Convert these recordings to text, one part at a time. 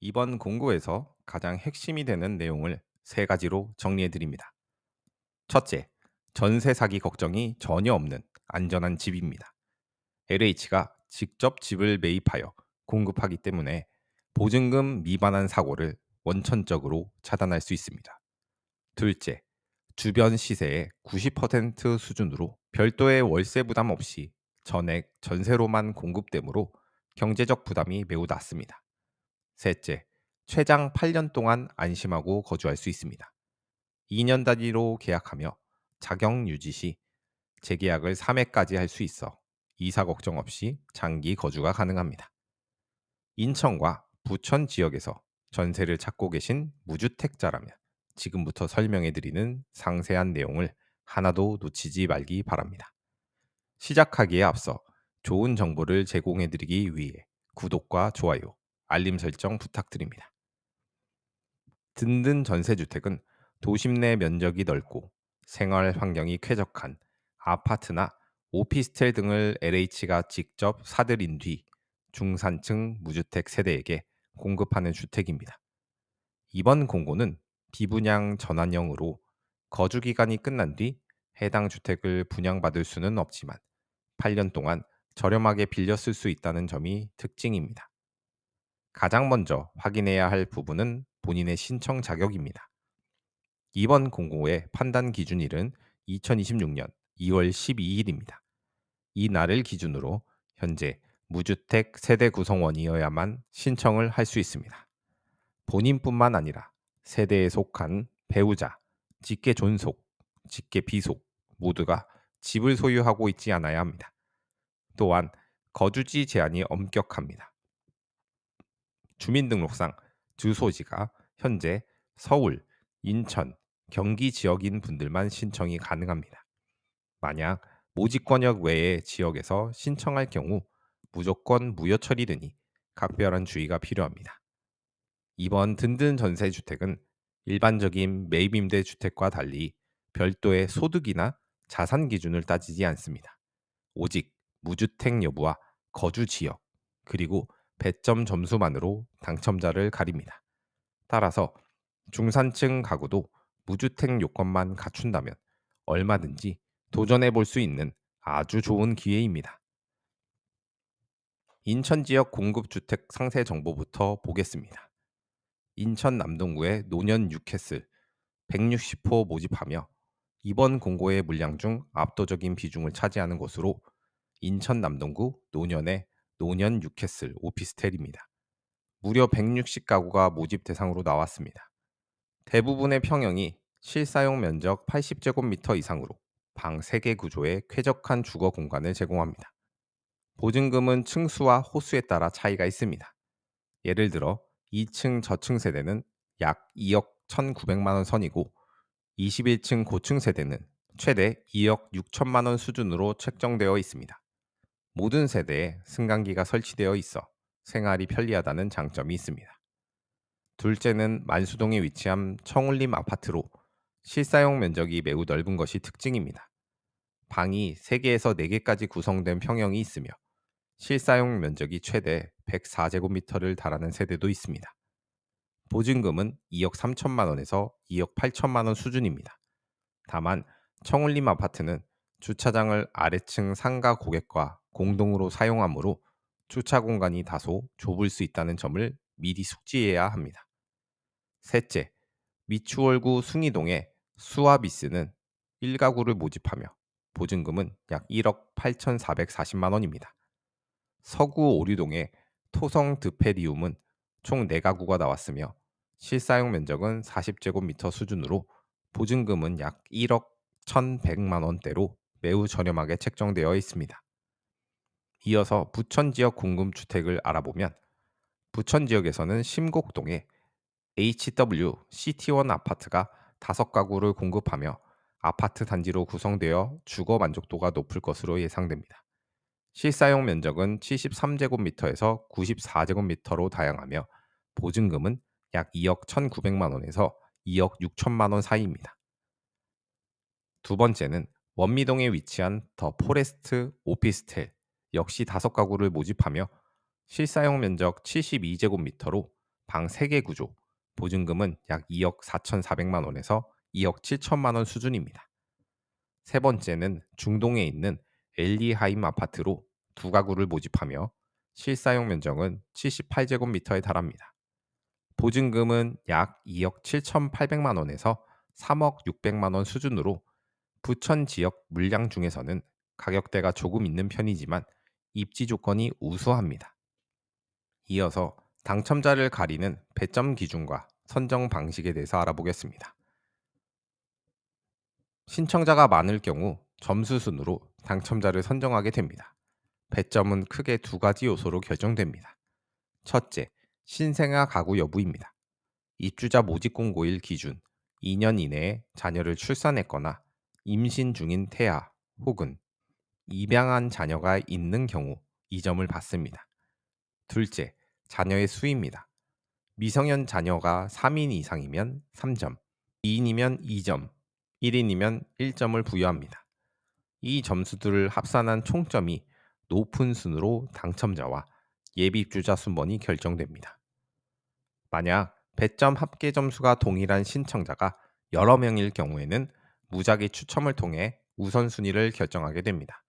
이번 공고에서 가장 핵심이 되는 내용을 세 가지로 정리해 드립니다. 첫째, 전세 사기 걱정이 전혀 없는 안전한 집입니다. LH가 직접 집을 매입하여 공급하기 때문에 보증금 미반환 사고를 원천적으로 차단할 수 있습니다. 둘째, 주변 시세의 90% 수준으로 별도의 월세 부담 없이 전액 전세로만 공급되므로 경제적 부담이 매우 낮습니다. 셋째, 최장 8년 동안 안심하고 거주할 수 있습니다. 2년 단위로 계약하며 자격 유지 시 재계약을 3회까지 할 수 있어 이사 걱정 없이 장기 거주가 가능합니다. 인천과 부천 지역에서 전세를 찾고 계신 무주택자라면 지금부터 설명해 드리는 상세한 내용을 하나도 놓치지 말기 바랍니다. 시작하기에 앞서 좋은 정보를 제공해 드리기 위해 구독과 좋아요, 알림 설정 부탁드립니다. 든든 전세주택은 도심 내 면적이 넓고 생활 환경이 쾌적한 아파트나 오피스텔 등을 LH가 직접 사들인 뒤 중산층 무주택 세대에게 공급하는 주택입니다. 이번 공고는 비분양 전환형으로 거주 기간이 끝난 뒤 해당 주택을 분양받을 수는 없지만 8년 동안 저렴하게 빌려 쓸 수 있다는 점이 특징입니다. 가장 먼저 확인해야 할 부분은 본인의 신청 자격입니다. 이번 공고의 판단 기준일은 2026년 2월 12일입니다. 이 날을 기준으로 현재 무주택 세대 구성원이어야만 신청을 할 수 있습니다. 본인뿐만 아니라 세대에 속한 배우자, 직계 존속, 직계 비속 모두가 집을 소유하고 있지 않아야 합니다. 또한 거주지 제한이 엄격합니다. 주민등록상 주소지가 현재 서울, 인천, 경기 지역인 분들만 신청이 가능합니다. 만약 모집권역 외의 지역에서 신청할 경우 무조건 무효 처리되니 각별한 주의가 필요합니다. 이번 든든 전세주택은 일반적인 매입임대 주택과 달리 별도의 소득이나 자산 기준을 따지지 않습니다. 오직 무주택 여부와 거주 지역, 그리고 배점 점수만으로 당첨자를 가립니다. 따라서 중산층 가구도 무주택 요건만 갖춘다면 얼마든지 도전해 볼 수 있는 아주 좋은 기회입니다. 인천 지역 공급주택 상세 정보부터 보겠습니다. 인천 남동구의 노년 뉴캐슬 160호 모집하며 이번 공고의 물량 중 압도적인 비중을 차지하는 곳으로 인천 남동구 노년의 노년 뉴캐슬 오피스텔입니다. 무려 160가구가 모집 대상으로 나왔습니다. 대부분의 평형이 실사용 면적 80제곱미터 이상으로 방 3개 구조의 쾌적한 주거 공간을 제공합니다. 보증금은 층수와 호수에 따라 차이가 있습니다. 예를 들어 2층 저층 세대는 약 2억 1,900만 원 선이고 21층 고층 세대는 최대 2억 6천만 원 수준으로 책정되어 있습니다. 모든 세대에 승강기가 설치되어 있어 생활이 편리하다는 장점이 있습니다. 둘째는 만수동에 위치한 청울림 아파트로 실사용 면적이 매우 넓은 것이 특징입니다. 방이 3개에서 4개까지 구성된 평형이 있으며 실사용 면적이 최대 104제곱미터를 달하는 세대도 있습니다. 보증금은 2억 3천만 원에서 2억 8천만 원 수준입니다. 다만 청울림 아파트는 주차장을 아래층 상가 고객과 공동으로 사용하므로 주차 공간이 다소 좁을 수 있다는 점을 미리 숙지해야 합니다. 셋째, 미추홀구 숭이동의 수아비스는 1가구를 모집하며 보증금은 약 1억 8,440만 원입니다. 서구 오류동의 토성 드페리움은 총 4가구가 나왔으며 실사용 면적은 40제곱미터 수준으로 보증금은 약 1억 1,100만 원대로 매우 저렴하게 책정되어 있습니다. 이어서 부천 지역 공급주택을 알아보면 부천 지역에서는 심곡동에 HW 시티원 아파트가 5가구를 공급하며 아파트 단지로 구성되어 주거 만족도가 높을 것으로 예상됩니다. 실사용 면적은 73제곱미터에서 94제곱미터로 다양하며 보증금은 약 2억 1,900만 원에서 2억 6천만 원 사이입니다. 두 번째는 원미동에 위치한 더 포레스트 오피스텔 역시 5가구를 모집하며 실사용 면적 72제곱미터로 방 3개 구조, 보증금은 약 2억 4,400만 원에서 2억 7천만 원 수준입니다. 세 번째는 중동에 있는 엘리하임 아파트로 두 가구를 모집하며 실사용 면적은 78제곱미터에 달합니다. 보증금은 약 2억 7,800만 원에서 3억 600만 원 수준으로 부천 지역 물량 중에서는 가격대가 조금 있는 편이지만 입지 조건이 우수합니다. 이어서 당첨자를 가리는 배점 기준과 선정 방식에 대해서 알아보겠습니다. 신청자가 많을 경우 점수 순으로 당첨자를 선정하게 됩니다. 배점은 크게 두 가지 요소로 결정됩니다. 첫째, 신생아 가구 여부입니다. 입주자 모집 공고일 기준 2년 이내에 자녀를 출산했거나 임신 중인 태아 혹은 입양한 자녀가 있는 경우 이 점을 받습니다. 둘째, 자녀의 수입니다. 미성년 자녀가 3인 이상이면 3점, 2인이면 2점, 1인이면 1점을 부여합니다. 이 점수들을 합산한 총점이 높은 순으로 당첨자와 예비 입주자 순번이 결정됩니다. 만약 배점 합계 점수가 동일한 신청자가 여러 명일 경우에는 무작위 추첨을 통해 우선순위를 결정하게 됩니다.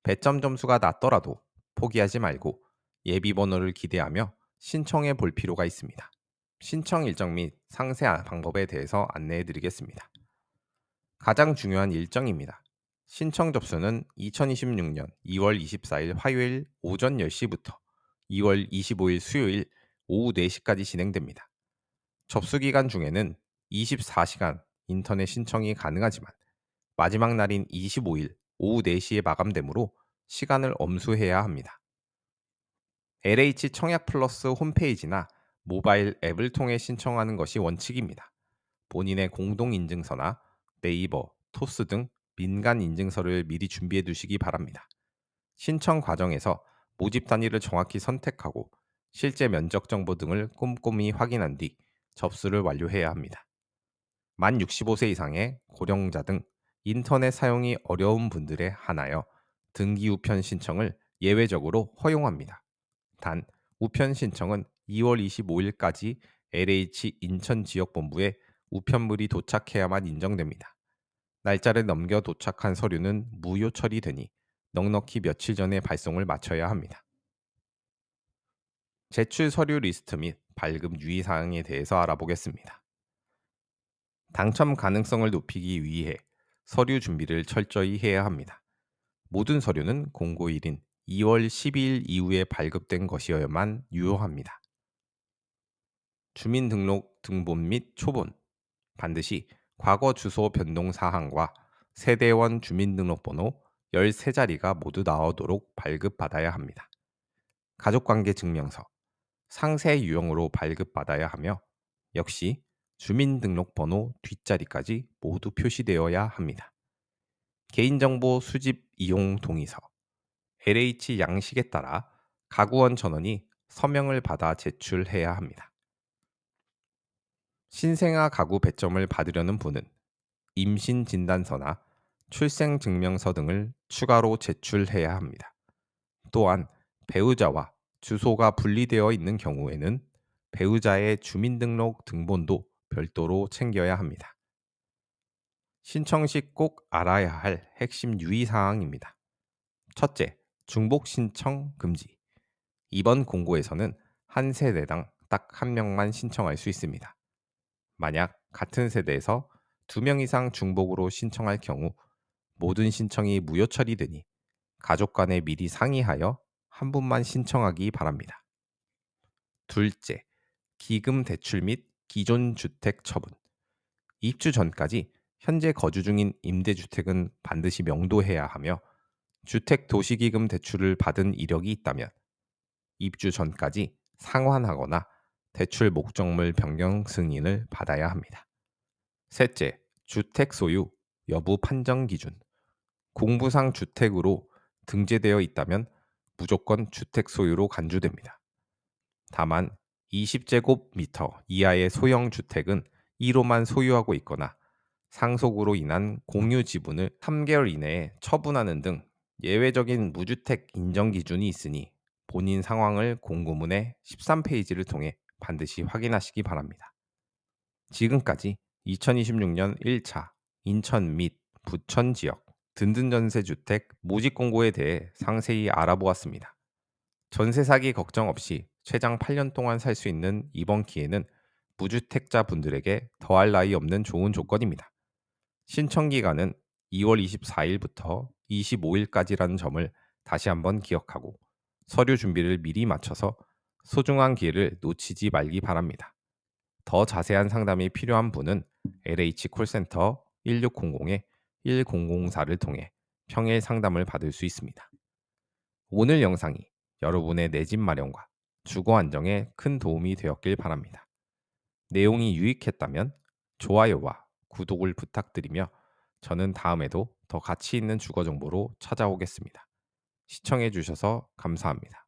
배점 점수가 낮더라도 포기하지 말고 예비 번호를 기대하며 신청해 볼 필요가 있습니다. 신청 일정 및 상세 방법에 대해서 안내해 드리겠습니다. 가장 중요한 일정입니다. 신청 접수는 2026년 2월 24일 화요일 오전 10시부터 2월 25일 수요일 오후 4시까지 진행됩니다. 접수 기간 중에는 24시간 인터넷 신청이 가능하지만 마지막 날인 25일 오후 4시에 마감되므로 시간을 엄수해야 합니다. LH 청약 플러스 홈페이지나 모바일 앱을 통해 신청하는 것이 원칙입니다. 본인의 공동인증서나 네이버, 토스 등 민간 인증서를 미리 준비해 두시기 바랍니다. 신청 과정에서 모집 단위를 정확히 선택하고 실제 면적 정보 등을 꼼꼼히 확인한 뒤 접수를 완료해야 합니다. 만 65세 이상의 고령자 등 인터넷 사용이 어려운 분들에 한하여 등기 우편 신청을 예외적으로 허용합니다. 단, 우편 신청은 2월 25일까지 LH 인천 지역본부에 우편물이 도착해야만 인정됩니다. 날짜를 넘겨 도착한 서류는 무효 처리되니 넉넉히 며칠 전에 발송을 마쳐야 합니다. 제출 서류 리스트 및 발급 유의사항에 대해서 알아보겠습니다. 당첨 가능성을 높이기 위해 서류 준비를 철저히 해야 합니다. 모든 서류는 공고일인 2월 12일 이후에 발급된 것이어야만 유효합니다. 주민등록 등본 및 초본, 반드시 과거 주소 변동 사항과 세대원 주민등록번호 13자리가 모두 나오도록 발급받아야 합니다. 가족관계 증명서, 상세 유형으로 발급받아야 하며 역시 주민등록번호 뒷자리까지 모두 표시되어야 합니다. 개인정보 수집 이용 동의서, LH 양식에 따라 가구원 전원이 서명을 받아 제출해야 합니다. 신생아 가구 배점을 받으려는 분은 임신 진단서나 출생 증명서 등을 추가로 제출해야 합니다. 또한 배우자와 주소가 분리되어 있는 경우에는 배우자의 주민등록 등본도 별도로 챙겨야 합니다. 신청 시 꼭 알아야 할 핵심 유의사항입니다. 첫째, 중복 신청 금지. 이번 공고에서는 한 세대당 딱 한 명만 신청할 수 있습니다. 만약 같은 세대에서 2명 이상 중복으로 신청할 경우 모든 신청이 무효 처리되니 가족 간에 미리 상의하여 한 분만 신청하기 바랍니다. 둘째, 기금 대출 및 기존 주택 처분. 입주 전까지 현재 거주 중인 임대주택은 반드시 명도해야 하며 주택 도시기금 대출을 받은 이력이 있다면 입주 전까지 상환하거나 대출 목적물 변경 승인을 받아야 합니다. 셋째, 주택 소유 여부 판정 기준. 공부상 주택으로 등재되어 있다면 무조건 주택 소유로 간주됩니다. 다만 20제곱미터 이하의 소형 주택은 1호만 소유하고 있거나 상속으로 인한 공유 지분을 3개월 이내에 처분하는 등 예외적인 무주택 인정 기준이 있으니 본인 상황을 공고문의 13페이지를 통해 반드시 확인하시기 바랍니다. 지금까지 2026년 1차 인천 및 부천 지역 든든전세주택 모집 공고에 대해 상세히 알아보았습니다. 전세 사기 걱정 없이 최장 8년 동안 살 수 있는 이번 기회는 무주택자 분들에게 더할 나위 없는 좋은 조건입니다. 신청 기간은 2월 24일부터 25일까지라는 점을 다시 한번 기억하고 서류 준비를 미리 마쳐서 소중한 기회를 놓치지 말기 바랍니다. 더 자세한 상담이 필요한 분은 LH 콜센터 1600-1004를 통해 평일 상담을 받을 수 있습니다. 오늘 영상이 여러분의 내 집 마련과 주거 안정에 큰 도움이 되었길 바랍니다. 내용이 유익했다면 좋아요와 구독을 부탁드리며 저는 다음에도 더 가치 있는 주거 정보로 찾아오겠습니다. 시청해 주셔서 감사합니다.